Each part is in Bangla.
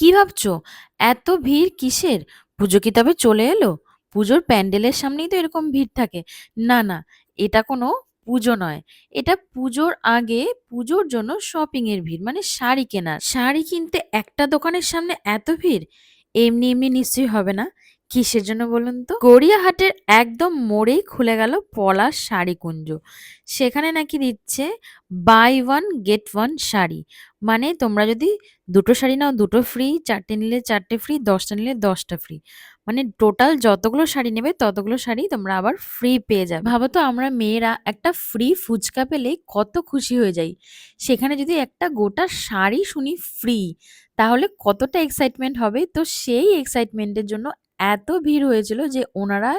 কি ভাবছো? এত ভিড় কিসের? পুজো কি তবে চলে এলো? পুজোর প্যান্ডেলের সামনেই তো এরকম ভিড় থাকে। না না, এটা কোনো পুজো নয়। এটা পুজোর আগে পুজোর জন্য শপিং এর ভিড়, মানে শাড়ি কেনার। শাড়ি কিনতে একটা দোকানের সামনে এত ভিড় এমনি এমনি নিশ্চয়ই হবে না। কিসের জন্য বলুন তো? গড়িয়াহাটের একদম মোড়েই খুলে গেল পলাশ শাড়ি কুঞ্জ। সেখানে নাকি দিচ্ছে buy one get one sari. মানে তোমরা যদি দুটো শাড়ি নাও দুটো ফ্রি, চারটে নিলে চারটে ফ্রি, 10টা নিলে 10টা ফ্রি। মানে টোটাল যতগুলো শাড়ি নেবে ততগুলো শাড়ি তোমরা আবার ফ্রি পেয়ে যাবে। ভাবো তো, আমরা মেয়েরা একটা ফ্রি ফুচকা পেলেই কত খুশি হয়ে যাই। সেখানে যদি একটা গোটা শাড়ি শুনি ফ্রি, তাহলে কতটা এক্সাইটমেন্ট হবে। তো সেই এক্সাইটমেন্টের জন্য এত ভিড় হয়েছিল যে ওনারা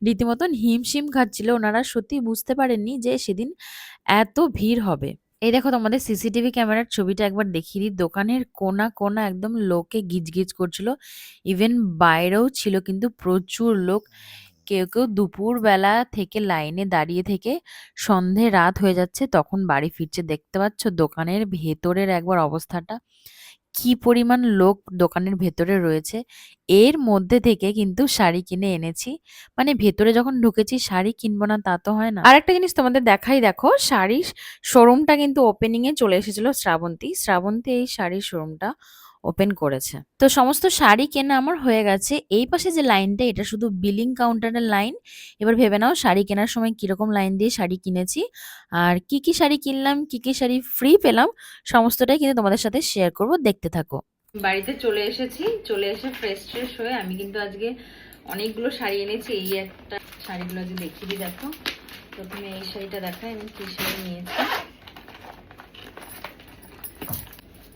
রীতিমতন হিমশিম খাচ্ছিল। ওনারা সত্যি বুঝতে পারেননি যে সেদিন এত ভিড় হবে। এই দেখো, তোমাদের সিসিটিভি ক্যামেরার ছবিটা একবার দেখিয়ে দিই। দোকানের কোনা কোনা একদম লোকে গিজগিজ করছিল। ইভেন বাইরেও ছিল কিন্তু প্রচুর লোক। কেউ কেউ দুপুর বেলা থেকে লাইনে দাঁড়িয়ে থেকে সন্ধে রাত হয়ে যাচ্ছে তখন বাড়ি ফিরছে। দেখতে পাচ্ছ দোকানের ভেতরের একবার অবস্থাটা, কি পরিমাণ লোক দোকানের ভেতরে রয়েছে। এর মধ্যে থেকে কিন্তু শাড়ি কিনে এনেছি। মানে ভেতরে যখন ঢুকেছি শাড়ি কিনবো না তা তো হয় না। আর একটা জিনিস তোমাদের দেখাই, দেখো শাড়ির শোরুমটা কিন্তু ওপেনিং এ চলে এসেছিল। শ্রাবন্তী এই শাড়ির শোরুমটা ওপেন করেছে। তো সমস্ত শাড়ি কেনা আমার হয়ে গেছে। এই পাশে যে লাইনটা, এটা শুধু বিলিং কাউন্টারের লাইন। এবার ভেবে নাও শাড়ি কেনার সময় কিরকম লাইন দিয়ে শাড়ি কিনেছি, আর কি কি শাড়ি কিনলাম, কি কি শাড়ি ফ্রি পেলাম, সমস্তটাই কিন্তু তোমাদের সাথে শেয়ার করব। দেখতে থাকো। বাড়িতে চলে এসেছি। চলে এসে ফ্রেশ ট্রেশ হয়ে আমি কিন্তু আজকে অনেকগুলো শাড়ি এনেছি। এই একটা শাড়িগুলো আজকে দেখিয়ে দিই। দেখো, প্রথমে এই শাড়িটা দেখাই আমি কি শাড়ি নিয়েছি।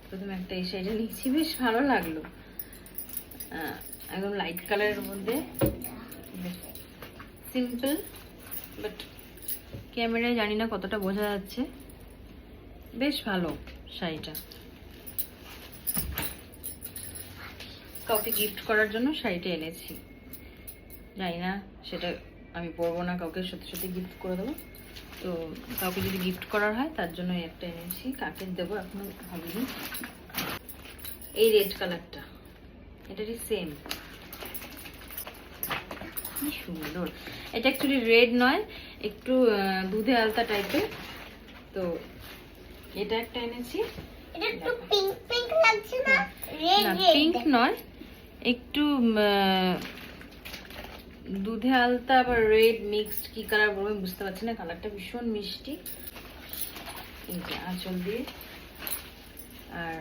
প্রথমে একটা এই শাড়িটা নিয়েছি, বেশ ভালো লাগলো। একদম লাইট কালারের মধ্যে, সিম্পল, বাট ক্যামেরায় জানি না কতটা বোঝা যাচ্ছে। বেশ ভালো শাড়িটা। কাউকে গিফট করার জন্য শাড়িটা এনেছি। জানি না সেটা আমি পরবো না, কাউকে সত্যি সত্যি গিফট করে দেবো। তো কাউকে যদি গিফট করার হয় তার জন্য একটা এনেছি। কাকে দেবো এখনো ভাবিনি। এই রেড কালারটা, এটারই সেম, কি সুন্দর। এটা অ্যাকচুয়ালি রেড নয়, একটু দুধে আলতা টাইপের। তো এটা একটা এনেছি। এটা একটু পিঙ্ক পিঙ্ক লাগছে না? রেড না, রেড পিঙ্ক নয়, একটু দুধে আলতা আবার রেড মিক্সড, কি কালার বলবো বুঝতে পারছি না। কালারটা ভীষণ মিষ্টি। এই যে আঁচল দিয়ে আর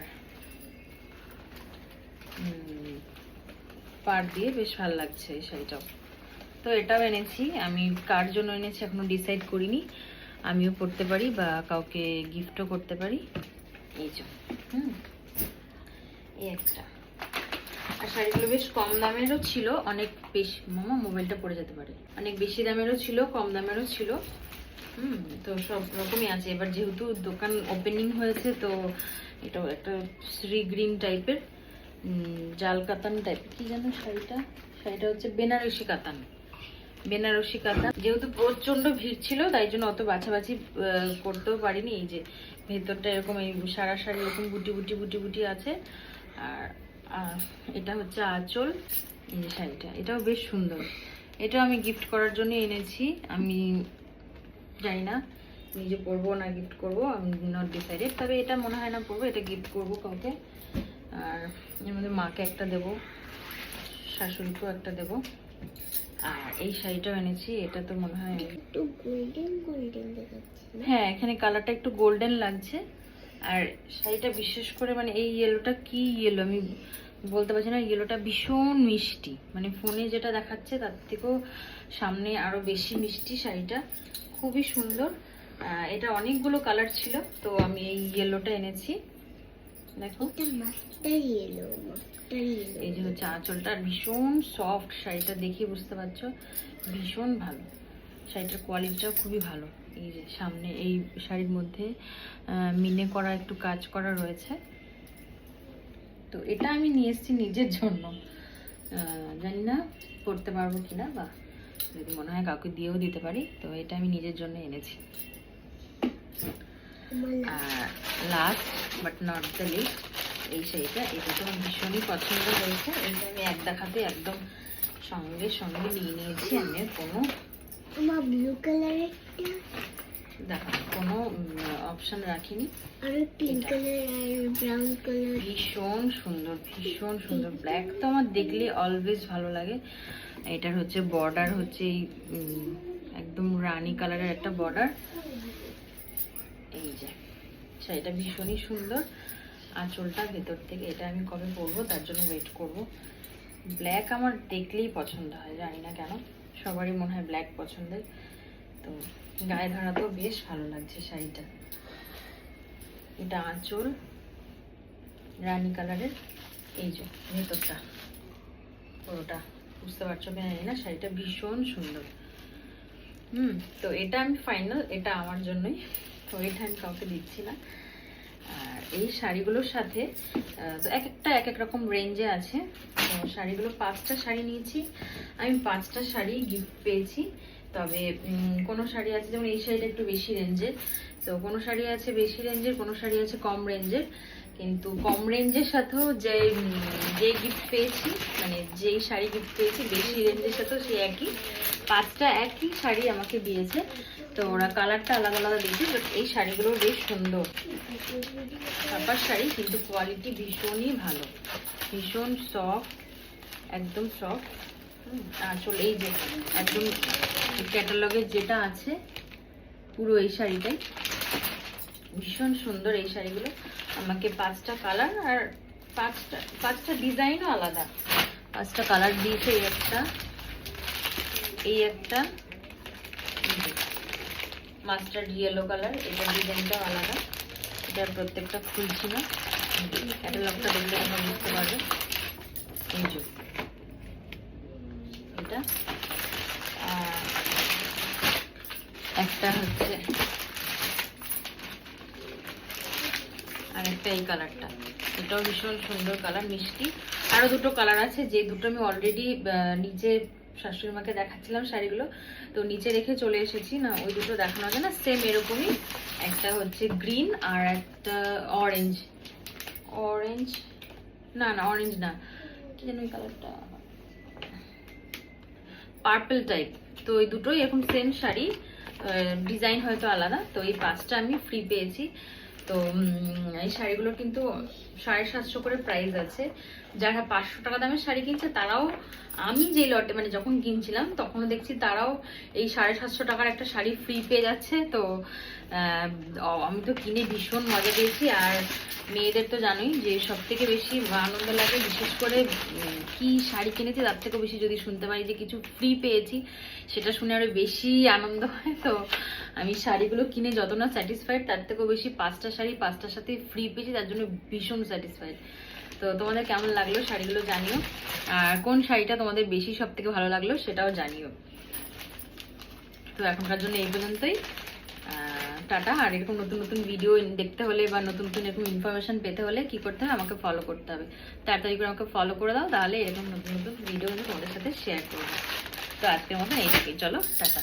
পাড় দিয়ে বেশ ভালো লাগছে এই শাড়িটাও। তো এটাও এনেছি। আমি কার জন্য এনেছি এখনো ডিসাইড করিনি। আমিও পরতে পারি বা কাউকে গিফটও করতে পারি। এই যে এই একটা। আর শাড়িগুলো বেশ কম দামেরও ছিল, অনেক বেশি। মামা মোবাইলটা পড়ে যেতে পারে। অনেক বেশি দামেরও ছিল, কম দামেরও ছিল। তো সব রকমই আছে। এবার যেহেতু দোকান ওপেনিং হয়েছে, তো এটাও একটা শ্রী গ্রিন টাইপের, জাল কাতান টাইপের, কি জানো শাড়িটা। শাড়িটা হচ্ছে বেনারসি কাতান। বেনারসি কাতান। যেহেতু প্রচন্ড ভিড় ছিল তাই জন্য অত বাছাবাছি করতেও পারিনি। এই যে ভেতরটা এরকম, এই সারা শাড়ি এরকম বুটি বুটি বুটি বুটি আছে। আর এটা হচ্ছে আঁচল। এই যে শাড়িটা, এটাও বেশ সুন্দর। এটাও আমি গিফট করার জন্য এনেছি। আমি জানি না নিজে পরবো না গিফট করবো, আমি নট ডিসাইডেড। তবে এটা মনে হয় না পরবো, এটা গিফট করবো কাউকে। আর এর মধ্যে মাকে একটা দেবো, শাশুড়িকেও একটা দেবো। আর এই শাড়িটাও এনেছি। এটা তো মনে হয় একটু গোল্ডেন গোল্ডেন দেখাচ্ছে। হ্যাঁ, এখানে কালারটা একটু গোল্ডেন লাগছে। আর শাড়িটা বিশেষ করে, মানে এই ইয়েলোটা কি ইয়েলো আমি বলতে পারছি না। ইয়েলোটা ভীষণ মিষ্টি, মানে ফোনে যেটা দেখাচ্ছে তার থেকেও সামনে আরো বেশি মিষ্টি শাড়িটা। খুবই সুন্দর। এটা অনেকগুলো কালার ছিল, তো আমি এই ইয়েলোটা এনেছি। দেখো, এই যে হচ্ছে আঁচলটা। ভীষণ সফট শাড়িটা, দেখে বুঝতে পারছো ভীষণ ভালো। শাড়িটার কোয়ালিটিটাও খুবই ভালো। এই যে সামনে এই শাড়ির মধ্যে মিনে করা একটু কাজ করা রয়েছে। তো এটা আমি নিয়ে এসেছি নিজের জন্য। জানি না পরতে পারবো কিনা, বা যদি মনে হয় কাউকে দিয়েও দিতে পারি। তো এটা আমি নিজের জন্য এনেছি। আর last but not the least, এই শাড়িটা, এটা তো আমার ভীষণই পছন্দ হয়েছে। এইটা আমি এক দেখাতে একদম সঙ্গে সঙ্গে নিয়ে নিয়েছি। আমি কোনো আমার ব্লু কালারের দেখো কোনো অপশন রাখিনি। আর পিঙ্ক কালার আর ব্রাউন কালার ভীষণ সুন্দর, ভীষণ সুন্দর। ব্ল্যাক তো আমার দেখলে অলওয়েজ ভালো লাগে। এটার হচ্ছে বর্ডার হচ্ছে এই একদম রানী কালারের একটা বর্ডার। এই যে শাড়িটা ভীষণই সুন্দর। আঁচলটা ভেতর থেকে, এটা আমি কবে পরবো তার জন্য ওয়েট করব। ব্ল্যাক আমার দেখলেই পছন্দ হয়, জানি না কেন, সবারই মনে হয় ব্ল্যাক পছন্দের। তো গায়ে ধরাতেও বেশ ভালো লাগছে শাড়িটা। এটা আঁচল রানী কালারের। এই যে ভেতরটা পুরোটা, বুঝতে পারছো কিনা জানি না, শাড়িটা ভীষণ সুন্দর। তো এটা আমি ফাইনাল, এটা আমার জন্যই, তো এটা আমি কাউকে দিচ্ছি না। আর এই শাড়িগুলোর সাথে তো এক একটা এক এক রকম রেঞ্জে আছে। তো শাড়িগুলো 5টা শাড়ি নিয়েছি আমি, 5টা শাড়ি গিফট পেয়েছি। তবে কোনো শাড়ি আছে, যেমন এই শাড়িটা একটু বেশি রেঞ্জের, তো কোনো শাড়ি আছে বেশি রেঞ্জের, কোনো শাড়ি আছে কম রেঞ্জের। কিন্তু কম রেঞ্জের সাথেও যে গিফট পেয়েছি, মানে যেই শাড়ি গিফট পেয়েছি বেশি রেঞ্জের সাথেও সেই একই, 5টা একই শাড়ি আমাকে দিয়েছে। তো ওরা কালারটা আলাদা আলাদা দিয়েছে, বাট এই শাড়িগুলো বেশ সুন্দর। ছাপার শাড়ি, কিন্তু কোয়ালিটি ভীষণই ভালো, ভীষণ সফট, একদম সফট। আসলে এই যে একদম ক্যাটালগের যেটা আছে পুরো এই শাড়িটাই ভীষণ সুন্দর। এই শাড়িগুলো আমাকে 5টা কালার আর 5টা ডিজাইনও আলাদা, 5টা কালার দিয়েছে। এই একটা মাস্টার্ড ইয়েলো কালার, এটার ডিজাইনটাও আলাদা। এটার প্রত্যেকটা খুলছি না, ক্যাটালগটা দেখলে তোমরা বুঝতে পারবে। এই যে এটা একটা হচ্ছে, আর একটা এই কালারটা, এটাও ভীষণ সুন্দর কালার, মিষ্টি। আরো দুটো কালার আছে, যে দুটো আমি অলরেডি নিচে শাশুড়ি মাকে দেখাচ্ছিলাম শাড়িগুলো, তো নিচে রেখে চলে এসেছি, না ওই দুটো দেখানো যায় না, সেম এরকমই। একটা হচ্ছে গ্রিন আর একটা অরেঞ্জ, না অরেঞ্জ না, কি যেন ওই কালারটা, পার্পল টাইপ। তো এই দুটোই এরকম সেম শাড়ি, ডিজাইন হয়তো আলাদা। তো এই 5টা আমি ফ্রি পেয়েছি। তো এই শাড়িগুলো কিন্তু 750 করে প্রাইস আছে। যারা 500 টাকা দামের শাড়ি কিনছে তারাও, আমি যে লটে মানে যখন কিনছিলাম তখনও দেখছি তারাও এই 750 টাকার একটা শাড়ি ফ্রি পেয়ে যাচ্ছে। তো আমি তো কিনে ভীষণ মজা পেয়েছি। আর মেয়েদের তো জানোই যে সব থেকে বেশি আনন্দ লাগে, বিশেষ করে কি শাড়ি কিনেছি তার থেকেও বেশি যদি শুনতে পারি যে কিছু ফ্রি পেয়েছি, সেটা শুনে আরো বেশি আনন্দ হয়। তো আমি শাড়িগুলো কিনে যত না স্যাটিসফাইড, তার থেকেও বেশি 5টা শাড়ি 5টার সাথে ফ্রি পেয়েছি, তার জন্য ভীষণ স্যাটিসফাইড। তো তোমাদের কেমন লাগলো শাড়িগুলো জানিও, আর কোন শাড়িটা তোমাদের বেশি সব থেকে ভালো লাগলো সেটাও জানিও। তো এখনকার জন্য এই পর্যন্তই, টাটা। আর এরকম নতুন নতুন ভিডিও দেখতে হলে বা নতুন নতুন এরকম ইনফরমেশন পেতে হলে কি করতে হবে, আমাকে ফলো করতে হবে। তাড়াতাড়ি করে আমাকে ফলো করে দাও, তাহলে এরকম নতুন নতুন ভিডিও তোমাদের সাথে শেয়ার করবো। তো আজকের মতন এইটাকেই, চলো টাটা।